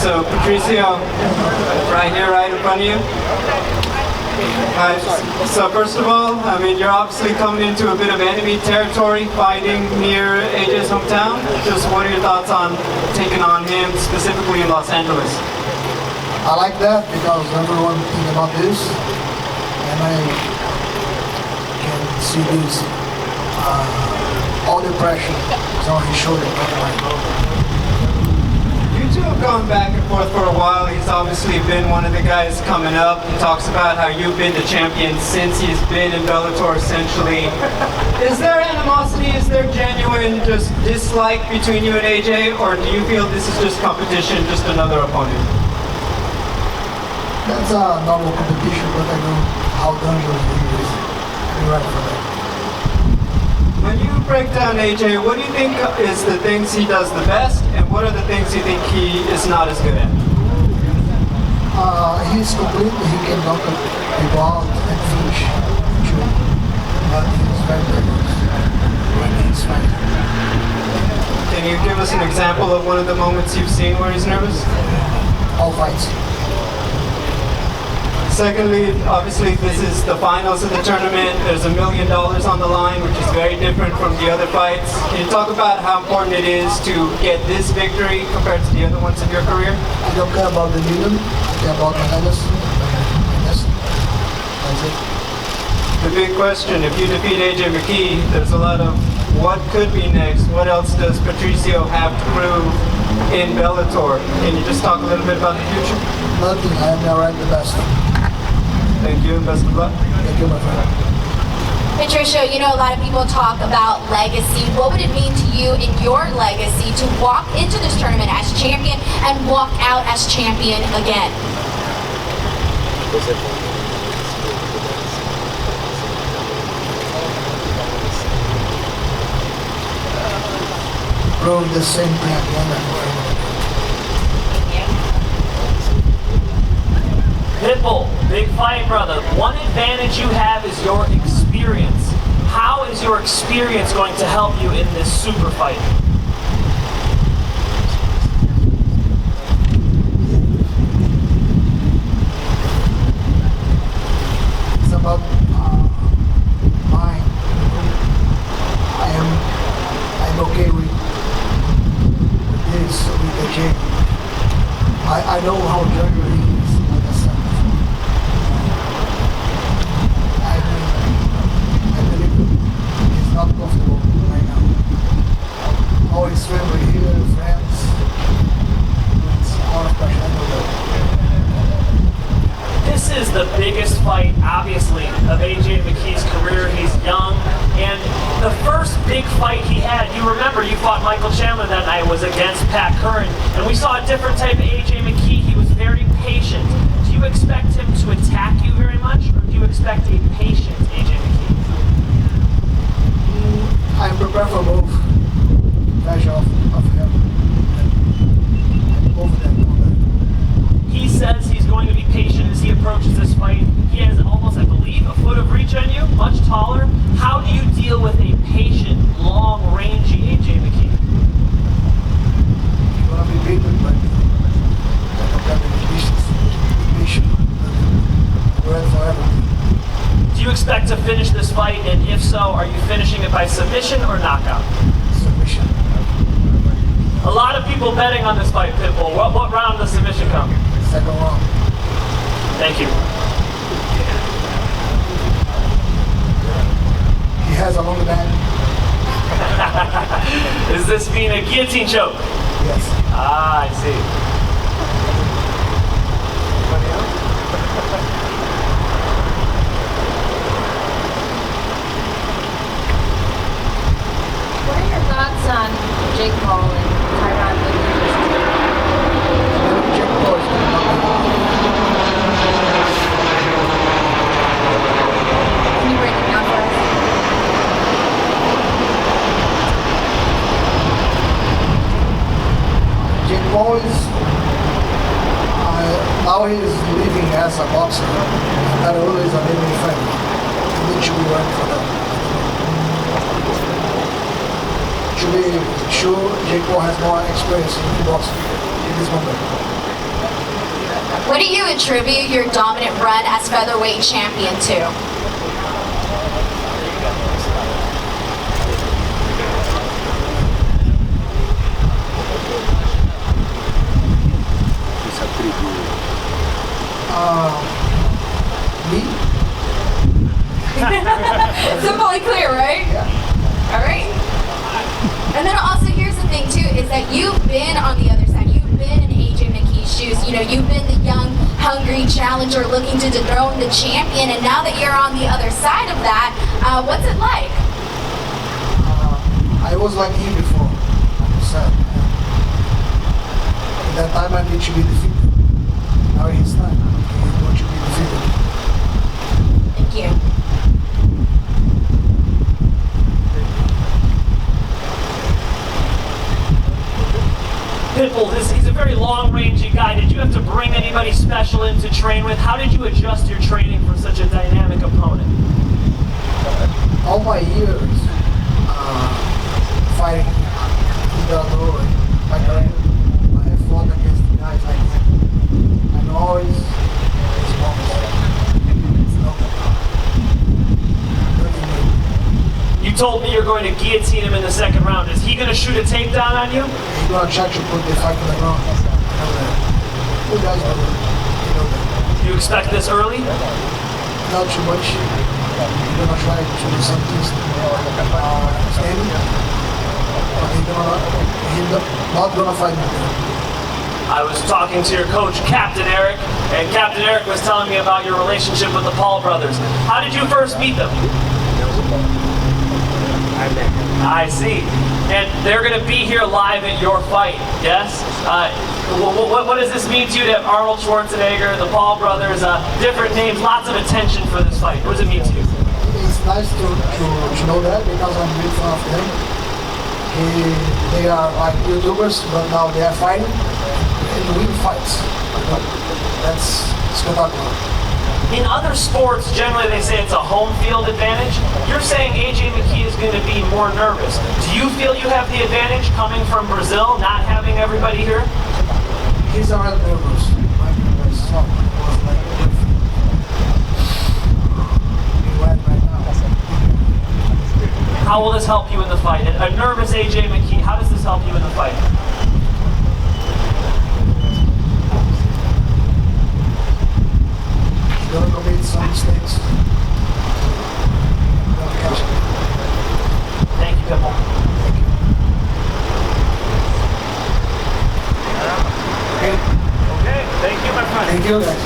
So Patricio, right here, right in front of you. Hi. So first of all, I mean, you're obviously coming into a bit of enemy territory, fighting near AJ's hometown. Just what are your thoughts on taking on him, specifically in Los Angeles? I like that because everyone thinks about this, and I can see this, all the pressure is on his shoulder. You two have gone back and forth for a while. He's obviously been one of the guys coming up. He talks about how you've been the champion since he's been in Bellator, essentially. Is there animosity? Is there genuine just dislike between you and AJ, or do you feel this is just competition, just another opponent? That's a normal competition, but I know how dangerous he is. You're right for that. When you break down AJ, what do you think is the things he does the best, and what are the things you think he is not as good at? He's complete. He can knock people out and finish. True. But he's very dangerous when he's fighting. Can you give us an example of one of the moments you've seen where he's nervous? All fights. Secondly, obviously this is the finals of the tournament. There's $1 million on the line, which is very different from the other fights. Can you talk about how important it is to get this victory compared to the other ones in your career? I don't care about the million. I care about the medals. That's it. The big question, if you defeat AJ McKEE, there's a lot of what could be next. What else does Patricio have to prove in Bellator? Can you just talk a little bit about the future? Nothing. I am already the best. Thank you and best of luck. Thank you, my friend. Patricio, you know a lot of people talk about legacy. What would it mean to you in your legacy to walk into this tournament as champion and walk out as champion again? Prove the same thing again and again. Pitbull, big fight, brother. One advantage you have is your experience. How is your experience going to help you in this super fight? It's about mine. I'm okay with this, with the gym. I know how dangerous he is. Not comfortable right now. All his family here, friends. It's a lot of pressure. I know that. This is the biggest fight, obviously, of AJ McKee's career. He's young, and the first big fight he had, you remember, you fought Michael Chandler that night, was against Pat Curran, and we saw a different type of AJ McKee. He was very patient. Do you expect him to attack you very much, or do you expect a patient AJ McKee? I'm prepared for both. Pressure of him. And both of them. He says he's going to be patient as he approaches this fight. He has almost, I believe, a foot of reach on you, much taller. How do you deal with a patient, long-rangey AJ McKee? He's gonna be beaten, but I don't have any patience. Patient. I'm ready for everything. Do you expect to finish this fight, and if so, are you finishing it by submission or knockout? Submission. A lot of people betting on this fight, Pitbull. What round does submission come? Second round. Thank you. He has a long back. Is this being a guillotine choke? Yes. Ah, I see. What are your thoughts on Jake Paul and Tyron Woodley? Jake Paul is gonna knock him out. Can you break it down for us? Jake Paul is now he is living as a boxer. Not always a living friend. He should be working for them. Should be sure Jake Paul has more experience in boxing in this moment. What do you attribute your dominant run as featherweight champion to? Me? Simple and clear, right? Yeah. All right. And then also here's the thing too, is that you've been on the other side. You've been in AJ McKee's shoes. You know, you've been the young, hungry challenger looking to dethrone the champion. And now that you're on the other side of that, what's it like? I was like him before. Like you said. At that time I need to be defeated. Now it's time. I want to be defeated. Thank you. Pitbull, he's a very long-rangey guy. Did you have to bring anybody special in to train with? How did you adjust your training for such a dynamic opponent? All my years fighting Bellator and my career, I have fought against guys like him. And always You told me you're going to guillotine him in the second round. Is he going to shoot a takedown on you? he's gonna try to put the fight on the ground. You guys know that. Do you expect this early? Not too much. He's gonna try to do something standing. But he's not gonna fight me there. I was talking to your coach, Captain Eric, and Captain Eric was telling me about your relationship with the Paul brothers. How did you first meet them? I see. And they're going to be here live at your fight, yes? What does this mean to you to have Arnold Schwarzenegger, the Paul brothers, different names, lots of attention for this fight? What does it mean to you? It's nice to know that because I'm a big fan of them. They are like YouTubers, but now they are fighting and win fights. That's spectacular. In other sports, generally they say it's a home field advantage. You're saying AJ McKee is going to be more nervous. Do you feel you have the advantage coming from Brazil, not having everybody here? He's already nervous. My son was like right now. How will this help you in the fight? A nervous AJ McKee, how does this help you in the fight? Gonna commit some mistakes. Thank you, Pitbull. Okay. Okay, thank you, my friend. Thank you guys.